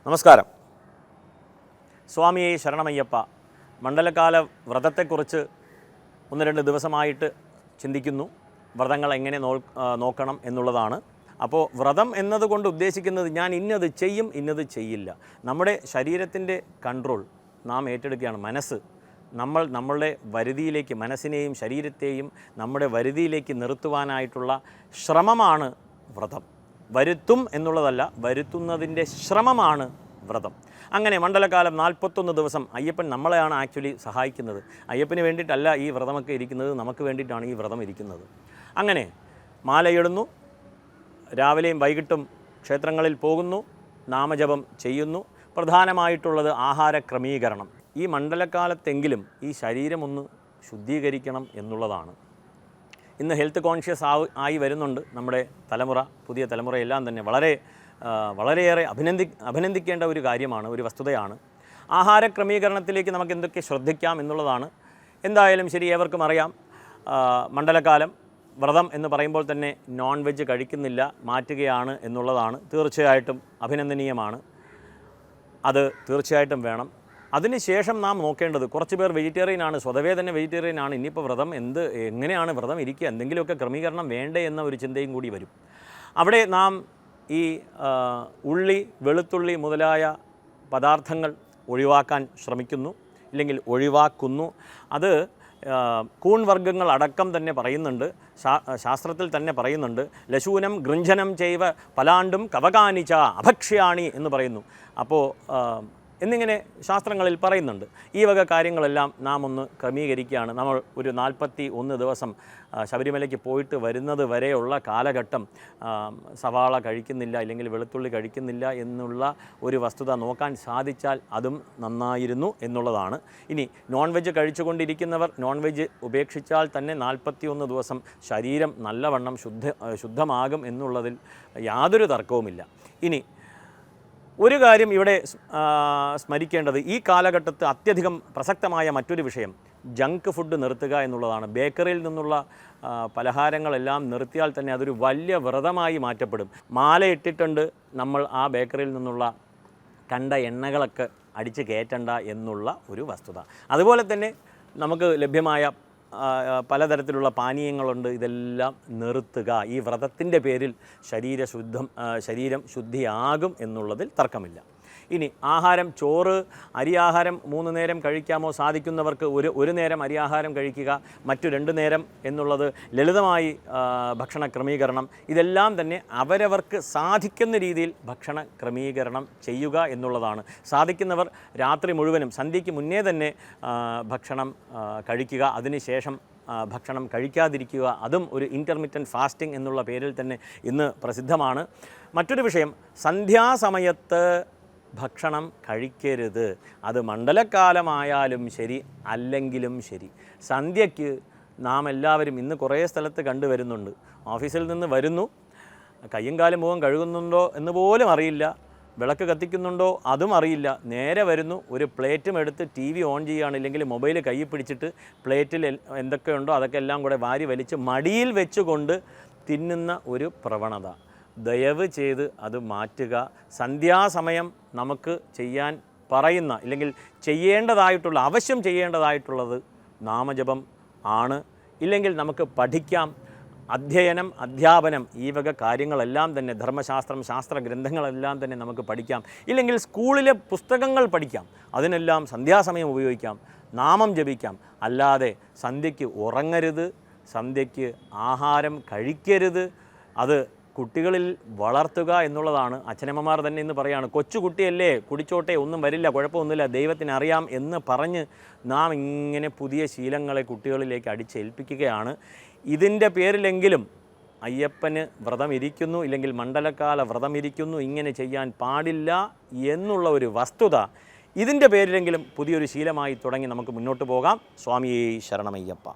നമസ്കാരം. സ്വാമിയെ ശരണമയ്യപ്പ. മണ്ഡലകാല വ്രതത്തെക്കുറിച്ച് 1-2 ദിവസമായിട്ട് ചിന്തിക്കുന്നു. വ്രതങ്ങൾ എങ്ങനെ നോക്കണം എന്നുള്ളതാണ്. അപ്പോൾ വ്രതം എന്നതുകൊണ്ട് ഉദ്ദേശിക്കുന്നത് ഞാൻ ഇന്നത് ചെയ്യും, ഇന്നത് ചെയ്യില്ല. നമ്മുടെ ശരീരത്തിൻ്റെ കൺട്രോൾ നാം ഏറ്റെടുക്കുകയാണ്. മനസ്സ് നമ്മളുടെ വരുതിയിലേക്ക്, മനസ്സിനെയും ശരീരത്തെയും നമ്മുടെ വരുതിയിലേക്ക് നിർത്തുവാനായിട്ടുള്ള ശ്രമമാണ് വ്രതം. വരുത്തും എന്നുള്ളതല്ല, വരുത്തുന്നതിൻ്റെ ശ്രമമാണ് വ്രതം. അങ്ങനെ മണ്ഡലകാലം 41 ദിവസം അയ്യപ്പൻ നമ്മളെയാണ് ആക്ച്വലി സഹായിക്കുന്നത്. അയ്യപ്പന് വേണ്ടിയിട്ടല്ല ഈ വ്രതമൊക്കെ ഇരിക്കുന്നത്, നമുക്ക് വേണ്ടിയിട്ടാണ് ഈ വ്രതം ഇരിക്കുന്നത്. അങ്ങനെ മാലയിടുന്നു, രാവിലെയും വൈകിട്ടും ക്ഷേത്രങ്ങളിൽ പോകുന്നു, നാമജപം ചെയ്യുന്നു. പ്രധാനമായിട്ടുള്ളത് ആഹാര ക്രമീകരണം. ഈ മണ്ഡലകാലത്തെങ്കിലും ഈ ശരീരമൊന്ന് ശുദ്ധീകരിക്കണം എന്നുള്ളതാണ്. ഇന്ന് ഹെൽത്ത് കോൺഷ്യസ് ആയി വരുന്നുണ്ട് നമ്മുടെ തലമുറ, പുതിയ തലമുറയെല്ലാം തന്നെ. വളരെയേറെ അഭിനന്ദിക്കേണ്ട ഒരു കാര്യമാണ്, ഒരു വസ്തുതയാണ്. ആഹാര ക്രമീകരണത്തിലേക്ക് നമുക്ക് എന്തൊക്കെ ശ്രദ്ധിക്കാം എന്നുള്ളതാണ്. എന്തായാലും ശരി, ഏവർക്കും അറിയാം, മണ്ഡലകാലം വ്രതം എന്ന് പറയുമ്പോൾ തന്നെ നോൺ വെജ് കഴിക്കുന്നില്ല, മാറ്റുകയാണ് എന്നുള്ളതാണ്. തീർച്ചയായിട്ടും അഭിനന്ദനീയമാണ്, അത് തീർച്ചയായിട്ടും വേണം. അതിനുശേഷം നാം നോക്കേണ്ടത്, കുറച്ച് പേർ വെജിറ്റേറിയനാണ്, സ്വതവേ തന്നെ വെജിറ്റേറിയനാണ്. ഇനിയിപ്പോൾ വ്രതം എങ്ങനെയാണ് വ്രതം ഇരിക്കുക, എന്തെങ്കിലുമൊക്കെ ക്രമീകരണം വേണ്ടേ എന്ന ഒരു ചിന്തയും കൂടി വരും. അവിടെ നാം ഈ ഉള്ളി, വെളുത്തുള്ളി മുതലായ പദാർത്ഥങ്ങൾ ഒഴിവാക്കാൻ ശ്രമിക്കുന്നു, ഇല്ലെങ്കിൽ ഒഴിവാക്കുന്നു. അത് കൂൺ വർഗ്ഗങ്ങൾ അടക്കം തന്നെ പറയുന്നുണ്ട്, ശാസ്ത്രത്തിൽ തന്നെ പറയുന്നുണ്ട്. ലശൂനം ഗൃഞ്ജനം ചെയ്വ പലാണ്ടും കവകാനിച്ച അഭക്ഷ്യാണി എന്ന് പറയുന്നു. അപ്പോൾ എന്നിങ്ങനെ ശാസ്ത്രങ്ങളിൽ പറയുന്നുണ്ട്. ഈ വക കാര്യങ്ങളെല്ലാം നാം ഒന്ന് ക്രമീകരിക്കുകയാണ്. നമ്മൾ ഒരു 41 ദിവസം ശബരിമലയ്ക്ക് പോയിട്ട് വരുന്നത് വരെയുള്ള കാലഘട്ടം സവാള കഴിക്കുന്നില്ല, അല്ലെങ്കിൽ വെളുത്തുള്ളി കഴിക്കുന്നില്ല എന്നുള്ള ഒരു വസ്തുത നോക്കാൻ സാധിച്ചാൽ അതും നന്നായിരുന്നു എന്നുള്ളതാണ്. ഇനി നോൺ വെജ് കഴിച്ചുകൊണ്ടിരിക്കുന്നവർ നോൺ വെജ് ഉപേക്ഷിച്ചാൽ തന്നെ 41 ദിവസം ശരീരം നല്ലവണ്ണം ശുദ്ധമാകും എന്നുള്ളതിൽ യാതൊരു തർക്കവുമില്ല. ഇനി ഒരു കാര്യം ഇവിടെ സ്മരിക്കേണ്ടത്, ഈ കാലഘട്ടത്ത് അത്യധികം പ്രസക്തമായ മറ്റൊരു വിഷയം ജങ്ക് ഫുഡ് നിർത്തുക എന്നുള്ളതാണ്. ബേക്കറിയിൽ നിന്നുള്ള പലഹാരങ്ങളെല്ലാം നിർത്തിയാൽ തന്നെ അതൊരു വലിയ വ്രതമായി മാറ്റപ്പെടും. മാലയിട്ടിട്ടുണ്ട്, നമ്മൾ ആ ബേക്കറിയിൽ നിന്നുള്ള കണ്ട എണ്ണകളൊക്കെ അടിച്ച് കയറ്റണ്ട എന്നുള്ള ഒരു വസ്തുത. അതുപോലെ തന്നെ നമുക്ക് ലഭ്യമായ പലതരത്തിലുള്ള പാനീയങ്ങളുണ്ട്, ഇതെല്ലാം നിർത്തുക. ഈ വ്രതത്തിൻ്റെ പേരിൽ ശരീരം ശുദ്ധിയാകും എന്നുള്ളതിൽ തർക്കമില്ല. ഇനി ആഹാരം, ചോറ്, അരിയാഹാരം 3 നേരം കഴിക്കാമോ? സാധിക്കുന്നവർക്ക് ഒരു നേരം അരിയാഹാരം കഴിക്കുക, മറ്റു 2 നേരം എന്നുള്ളത് ലളിതമായി ഭക്ഷണ ക്രമീകരണം. ഇതെല്ലാം തന്നെ അവരവർക്ക് സാധിക്കുന്ന രീതിയിൽ ഭക്ഷണ ക്രമീകരണം ചെയ്യുക എന്നുള്ളതാണ്. സാധിക്കുന്നവർ രാത്രി മുഴുവനും സന്ധ്യയ്ക്ക് മുന്നേ തന്നെ ഭക്ഷണം കഴിക്കുക, അതിനുശേഷം ഭക്ഷണം കഴിക്കാതിരിക്കുക. അതും ഒരു ഇൻ്റർമിറ്റൻറ്റ് ഫാസ്റ്റിംഗ് എന്നുള്ള പേരിൽ തന്നെ ഇന്ന് പ്രസിദ്ധമാണ്. മറ്റൊരു വിഷയം, സന്ധ്യാസമയത്ത് ഭക്ഷണം കഴിക്കരുത്. അത് മണ്ഡലകാലമായാലും ശരി, അല്ലെങ്കിലും ശരി. സന്ധ്യയ്ക്ക് നാം എല്ലാവരും ഇന്ന് കുറേ സ്ഥലത്ത് കണ്ടുവരുന്നുണ്ട്. ഓഫീസിൽ നിന്ന് വരുന്നു, കയ്യും കാലും മുഖം കഴുകുന്നുണ്ടോ എന്ന് പോലും അറിയില്ല, വിളക്ക് കത്തിക്കുന്നുണ്ടോ അതും അറിയില്ല. നേരെ വരുന്നു, ഒരു പ്ലേറ്റും എടുത്ത് TV ഓൺ ചെയ്യുകയാണ്, ഇല്ലെങ്കിൽ മൊബൈൽ കയ്യിൽ പിടിച്ചിട്ട് പ്ലേറ്റിൽ എന്തൊക്കെയുണ്ടോ അതൊക്കെ എല്ലാം കൂടെ വാരി വലിച്ച് മടിയിൽ വെച്ചുകൊണ്ട് തിന്നുന്ന ഒരു പ്രവണത. ദയവ് ചെയ്ത് അത് മാറ്റുക. സന്ധ്യാസമയം നമുക്ക് ചെയ്യാൻ പറയുന്ന, ഇല്ലെങ്കിൽ അവശ്യം ചെയ്യേണ്ടതായിട്ടുള്ളത് നാമജപം ആണ്. ഇല്ലെങ്കിൽ നമുക്ക് പഠിക്കാം, അധ്യാപനം, ഈ വക കാര്യങ്ങളെല്ലാം തന്നെ, ധർമ്മശാസ്ത്രം, ശാസ്ത്ര ഗ്രന്ഥങ്ങളെല്ലാം തന്നെ നമുക്ക് പഠിക്കാം. ഇല്ലെങ്കിൽ സ്കൂളിലെ പുസ്തകങ്ങൾ പഠിക്കാം, അതിനെല്ലാം സന്ധ്യാസമയം ഉപയോഗിക്കാം, നാമം ജപിക്കാം. അല്ലാതെ സന്ധ്യയ്ക്ക് ഉറങ്ങരുത്, സന്ധ്യയ്ക്ക് ആഹാരം കഴിക്കരുത്. അത് കുട്ടികളിൽ വളർത്തുക എന്നുള്ളതാണ്. അച്ഛനമ്മമാർ തന്നെ ഇന്ന് പറയാണ്, കൊച്ചുകുട്ടിയല്ലേ, കുടിച്ചോട്ടെ, ഒന്നും വരില്ല, കുഴപ്പമൊന്നുമില്ല, ദൈവത്തിന് അറിയാം എന്ന് പറഞ്ഞ് നാം ഇങ്ങനെ പുതിയ ശീലങ്ങളെ കുട്ടികളിലേക്ക് അടിച്ചേൽപ്പിക്കുകയാണ്. ഇതിൻ്റെ പേരിലെങ്കിലും അയ്യപ്പന് വ്രതം ഇരിക്കുന്നു, ഇല്ലെങ്കിൽ മണ്ഡലകാല വ്രതം ഇരിക്കുന്നു, ഇങ്ങനെ ചെയ്യാൻ പാടില്ല എന്നുള്ള ഒരു വസ്തുത, ഇതിൻ്റെ പേരിലെങ്കിലും പുതിയൊരു ശീലമായി തുടങ്ങി നമുക്ക് മുന്നോട്ട് പോകാം. സ്വാമിയേ ശരണമയ്യപ്പ.